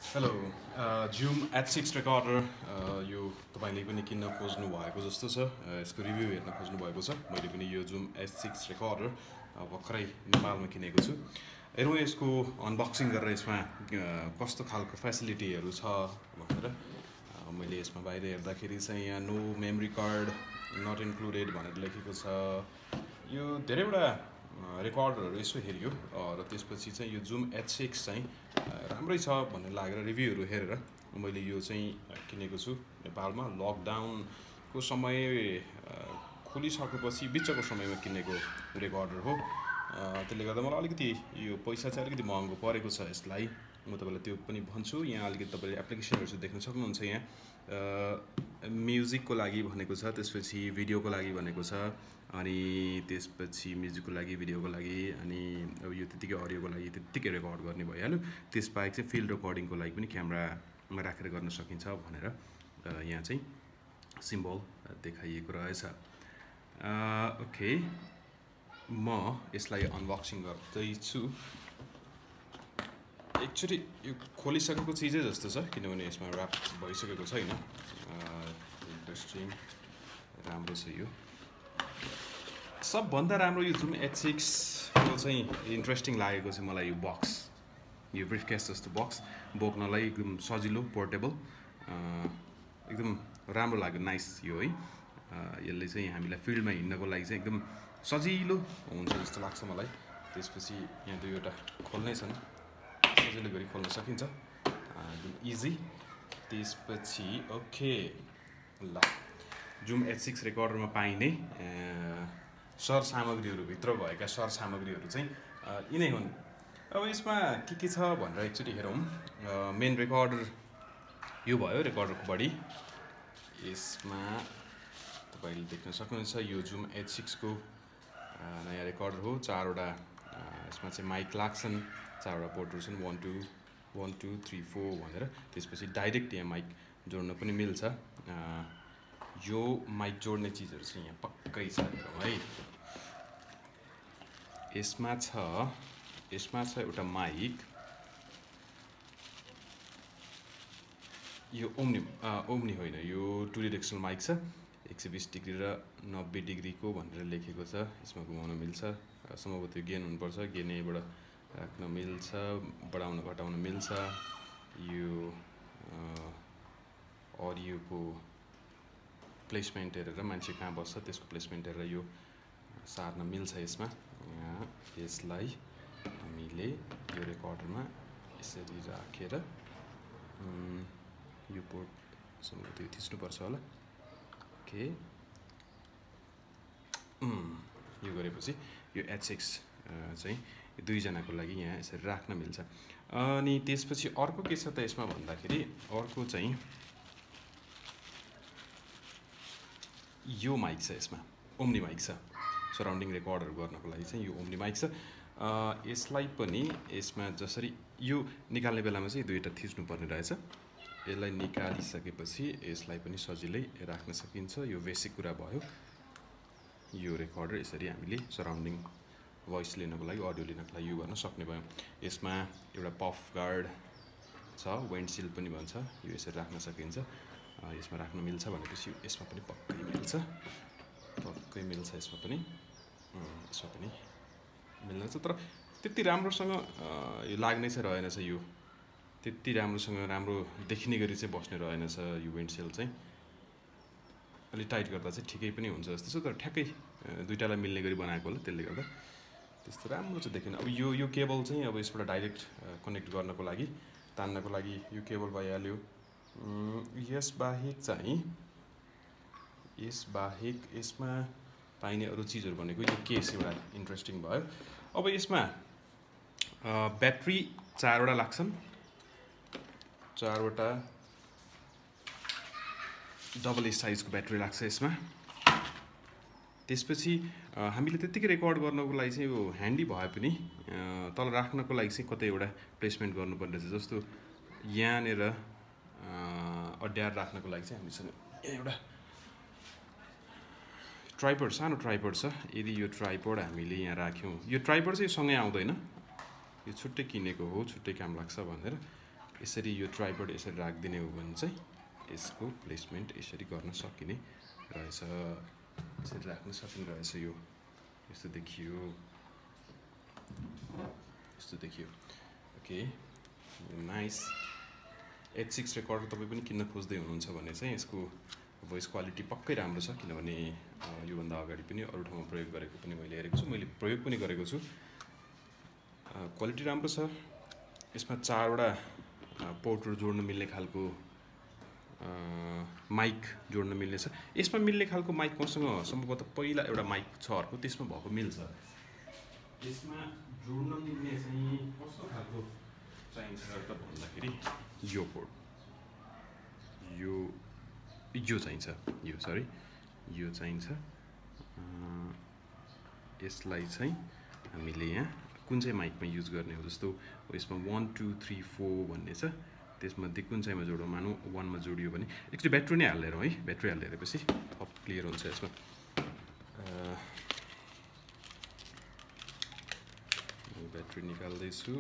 hello zoom H6 recorder यो तपाईले पनि किन्न खोज्नु भएको जस्तो छ यसको रिभ्यू हेर्न खोज्नु भएको छ मैले पनि यो जुम H6 रेकर्डर भर्खरै नेपालमा किनेको छु हेरौँ यसको अनबक्सिङ गरेर यसमा कस्तो खालको फ्यासिलिटीहरु छ भनेर मैले यसमा बाहिर हेर्दाखेरि चाहिँ यहाँ no memory card not included भनेर लेखेको छ यो धेरैवटा रेकर्डरहरु यसो हेरियो र त्यसपछि चाहिँ यो जुम H6 चाहिँ राम्रै छ भन्ने लागेर रिभ्यूहरु हेरेर मैले यो चाहिँ किनेको छु नेपालमा लकडाउनको समय खोलिसकेपछि बिचको समयमा किनेको रेकर्डर हो त्यसले गर्दा मलाई अलिकति यो पैसा चाहिँ अलिकति महँगो परेको छ यसलाई म तपाईलाई त्यो पनि भन्छु यहाँ अलिकति तपाईले एप्लिकेसनहरु देख्न सक्नुहुन्छ यहाँ म्युजिकको लागि भनेको छ त्यसपछि भिडियोको लागि भनेको छ अनि त्यसपछि म्युजिकको लागि भिडियोको लागि अनि अब यो त्यतिकै अडियोको लागि त्यतिकै रेकर्ड गर्ने भइहाल्यो त्यसबाहेक चाहिँ फिल्ड रेकर्डिङको लागि पनि क्यामेरामा राखेर गर्न सकिन्छ भनेर यहाँ चाहिँ सिम्बल देखाइएको रहेछ ओके म यसलाई अनबक्सिङ गर्दैछु एक्चुअली यो खोलिसकेको चिजै जस्तो छ किनभने यसमा र्याप भइसकेको छैन इन्ट्रेस्टिङ राम्रो छ यो सबभन्दा राम्रो यो जुम H6 को चाहिँ इन्ट्रेस्टिङ लागेको चाहिँ मलाई यो बक्स यो ब्रिफकेस जस्तो बक्स बोक्नलाई एकदम सजिलो पोर्टेबल एकदम राम्रो लाग्यो नाइस यो है यसले चाहिँ हामीलाई फिल्डमा हिँड्नको लागि चाहिँ एकदम सजिलो हुन्छ जस्तो लाग्छ मलाई त्यसपछि यहाँ दुईवटा खोल्नै छन् सजिलो गरी खोल्न सकिन्छ एकदम इजी त्यसपछि ओके ल जुम H6 रेकर्डरमा पाइने सर सामग्रीहरु भित्र भएका सर सामग्रीहरु चाहिँ यिनै हुन् अब यसमा के छ भनेर एकचोटी हेरौँ मेन रेकर्डर यो भयो रेकर्डरको बडी यसमा तपाईले देख्न सक्नुहुन्छ यो जुम H6 को नयाँ रेकर्डर हो चारवटा यसमा चाहिँ माइक लाग्छन् चारवटा पोर्टहरु छन् 1 2 3 4 भनेर त्यसपछि डाइरेक्ट यहाँ माइक जोड्न पनि मिल्छ यो माइक जोड्ने चीजहरु चाहिँ यहाँ पक्कै छ है यसमा छ एउटा माइक यो ओम्नी होइन यो 2 डाइरेक्सनल माइक छ 120 डिग्री र 90 डिग्रीको भनेर लेखेको छ यसमा घुमाउन मिल्छ सम्भवतः गेन हुनुपर्छ गेन यहाँबाट राख्न मिल्छ बढाउन घटाउन मिल्छ यो अडियोको प्लेसमेन्ट हेरेर मान्छे कहाँ बस्छ त्यसको प्लेसमेन्ट हेरेर यो सार्न मिल्छ यसमा यसलाई हामीले यो रेकर्डरमा यसरी राखेर यो पोर्ट सम्भवतः यो थिच्नुपर्छ होला ओके यो गरेपछि यो H6 चाहिँ दुई जनाको लागि यहाँ यसरी राख्न मिल्छ अनि त्यसपछि अर्को के छ त यसमा भन्दाखेरि अर्को चाहिँ यो माइक छ यसमा ओम्नी माइक छ सराउन्डिङ रेकर्डहरु गर्नको लागि चाहिँ यो ओम्नी माइक छ यसलाई पनि यसमा जसरी यो निकाल्ने बेलामा चाहिँ दुईटा थिच्नु पर्ने रहेछ यसलाई निकालिसकेपछि यसलाई पनि सजिलै राख्न सकिन्छ यो बेसिक कुरा भयो यो रेकर्डर यसरी हामीले सराउन्डिङ भोइस लिनको लागि अडियो लिनको लागि युज गर्न सक्ने भयो यसमा एउटा पफ गार्ड छ विन्डसिल्ड पनि भन्छ यो यसरी राख्न सकिन्छ यसमा राख्न मिल्छ भनेपछि यसमा पनि पक्कै मिल्छ यसमा पनि मिल्छ तर त्यति राम्रोसँग यो लाग्नै चाहिँ रहेनछ यो त्यति राम्रोसँग राम्रो देखिने गरी चाहिँ बस्ने रहेनछ यो विन्डसिल्ड चाहिँ अलि टाइट गर्दा चाहिँ ठिकै पनि हुन्छ जस्तो छ तर ठ्याक्कै दुईटालाई मिल्ने गरी बनाएको होला त्यसले गर्दा त्यस्तो राम्रो चाहिँ देखिन अब यो केबल चाहिँ अब यसबाट डाइरेक्ट कनेक्ट गर्नको लागि तान्नको लागि यो केबल भइहाल्यो यसबाहेक यसमा पाइने अरु चीजहरु भनेको यो केस एउटा इन्ट्रेस्टिङ भयो अब यसमा ब्याट्री चारवटा लाग्छन् चारवटा डबल ए साइजको ब्याट्री लाग्छ यसमा त्यसपछि हामीले त्यतिकै रेकर्ड गर्नको लागि चाहिँ यो ह्यान्डी भए पनि तल राख्नको लागि चाहिँ कतै एउटा प्लेसमेन्ट गर्नुपर्ने छ जस्तो यहाँनेर अड्यार राख्नको लागि चाहिँ हामीसँग एउटा ट्राइपड सानो ट्राइपड छ यदि यो ट्राइपड हामीले यहाँ राख्यौं यो ट्राइपड चाहिँ सँगै आउँदैन यो छुट्टै किनेको हो छुट्टै काम लाग्छ भनेर यसरी यो ट्राइपड यसरी राखिदिने हो भने चाहिँ यसको प्लेसमेन्ट यसरी गर्न सकिने रहेछ यसरी राख्न सकिने रहेछ यो यस्तो देखियो ओके नाइस H6 रेकर्डर तपाईँ पनि किन्न खोज्दै हुनुहुन्छ भने चाहिँ यसको भोइस क्वालिटी पक्कै राम्रो छ किनभने योभन्दा अगाडि पनि अरू ठाउँमा प्रयोग गरेको पनि मैले हेरेको छु मैले प्रयोग पनि गरेको छु क्वालिटी राम्रो छ यसमा 4 वटा पोर्टहरु जोड्न मिल्ने खालको माइक जोड्न मिल्ने छ यसमा मिल्ने खालको माइक मसँग सम्भवतः पहिला एउटा माइक छ अर्को त्यसमा भएको मिल्छ यसमा जोड्न मिल्ने चाहिँ कस्तो खालको चाहिन्छ त भन्दाखेरि यो पोर्ट यो चाहिन्छ यो चाहिन्छ यसलाई चाहिँ हामीले यहाँ कुन चाहिँ माइकमा युज गर्ने हो जस्तो यसमा 1 2 3 4 भन्ने छ त्यसमध्ये कुन चाहिँमा जोडौँ मानौँ 1 मा जोडियो भने एक्चुअली ब्याट्री नै हालेर है ब्याट्री हालेपछि थप क्लियर हुन्छ यसमा ब्याट्री निकाल्दै छु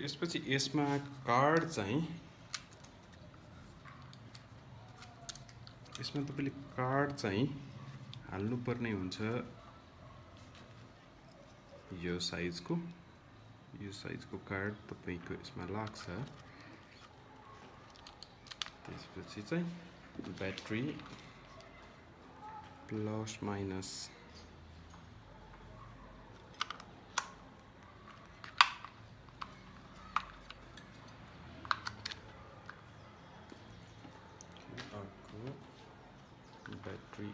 यसपछि यसमा कार्ड चाहिँ यसमा तपाईले कार्ड चाहिँ हाल्नु पर्ने हुन्छ यो साइजको कार्ड तपाईको यसमा लाग्छ त्यसपछि चाहिँ ब्याट्री प्लस माइनस battery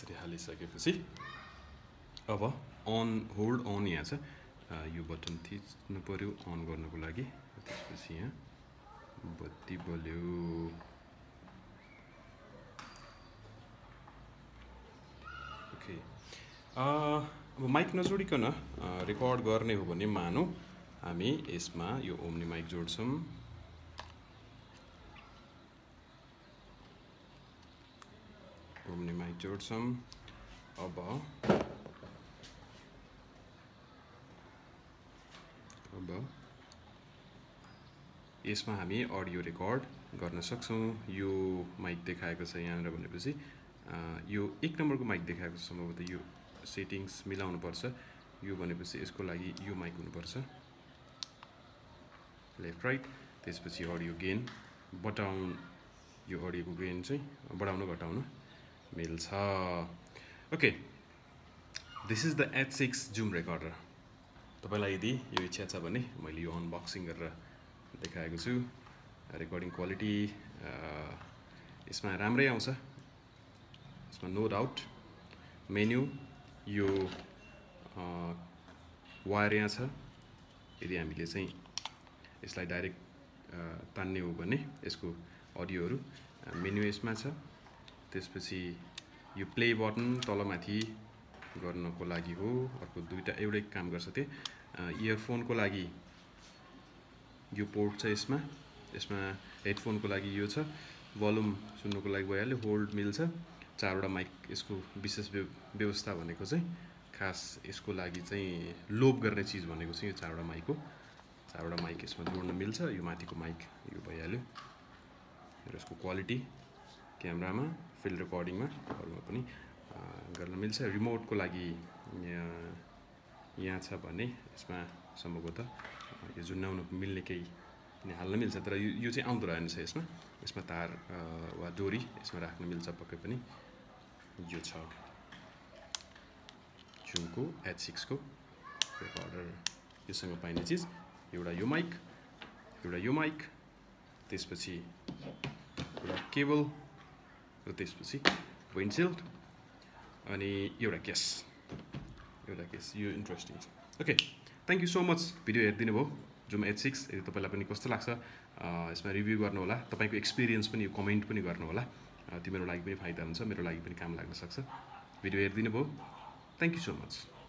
यसरी हालिसकेपछि अब अन होल्ड अन यहाँ छ यो बटन थिच्नु पर्यो अन गर्नको लागि त्यसपछि यहाँ बत्ती बल्यो अब माइक नजोडिकन रेकर्ड गर्ने हो भने मानौँ हामी यसमा यो ओम्नी माइक जोड्छौँ अब यसमा हामी अडियो रेकर्ड गर्न सक्छौँ यो माइक देखाएको छ यहाँनिर भनेपछि यो 1 नम्बरको माइक देखाएको छ सम्भवतः यो सेटिङ्स मिलाउनु पर्छ यो भनेपछि यसको लागि यो माइक हुनुपर्छ लेफ्ट राइट त्यसपछि अडियो गेन बटाउन यो अडियोको गेन चाहिँ बढाउन घटाउन मिल्छ okay this is the H6 zoom recorder तपाईलाई यदि यो इच्छा छ भने मैले यो अनबक्सिङ गरेर देखाएको छु रेकर्डिङ क्वालिटी यसमा राम्रै आउँछ यसमा नो डाउट मेन्यु यो वायर यहाँ छ यदि हामीले चाहिँ यसलाई डाइरेक्ट तान्ने हो भने यसको अडियोहरु मेन्यु यसमा छ त्यसपछि यो प्ले बटन तलमाथि गर्नको लागि हो अर्को दुईटा एउटै काम गर्छ त्यो इयरफोनको लागि यो पोर्ट छ यसमा हेडफोनको लागि यो छ भोल्युम सुन्नको लागि भइहाल्यो होल्ड मिल्छ 4 वटा माइक यसको विशेष व्यवस्था भनेको चाहिँ खास यसको लागि चाहिँ लोप गर्ने चीज भनेको चाहिँ यो 4 वटा माइक हो 4 वटा माइक यसमा जोड्न मिल्छ यो माथिको माइक यो भइहाल्यो र यसको क्वालिटी क्यामेरामा फिल्ड रेकर्डिङमा अरुमा पनि गर्न मिल्छ रिमोटको लागि यहाँ छ भने यसमा सम्भवतः यो जुन्नाउन मिल्ने केही पनि हाल्न मिल्छ तर यो चाहिँ आउँदो रहेछ यसमा तार वा डोरी यसमा राख्न मिल्छ पक्कै पनि यो छ जुमको H6 को रेकर्डर योसँग पाइने चिज एउटा यो माइक त्यसपछि एउटा केबल र त्यसपछि विन्डसिल्ड अनि एउटा केस यो इन्ट्रेस्टिङ छ okay thank you so much video हेरिदिनु भयो जुम H6 यदि तपाईलाई पनि कस्तो लाग्छ यसमा रिभ्यू गर्नु होला तपाईको एक्सपिरियन्स पनि कमेन्ट पनि गर्नु होला तिम्रो लागि पनि फाइदा हुन्छ मेरो लागि पनि काम लाग्न सक्छ भिडियो हेरिदिनु भयो थ्याङ्क यू सो मच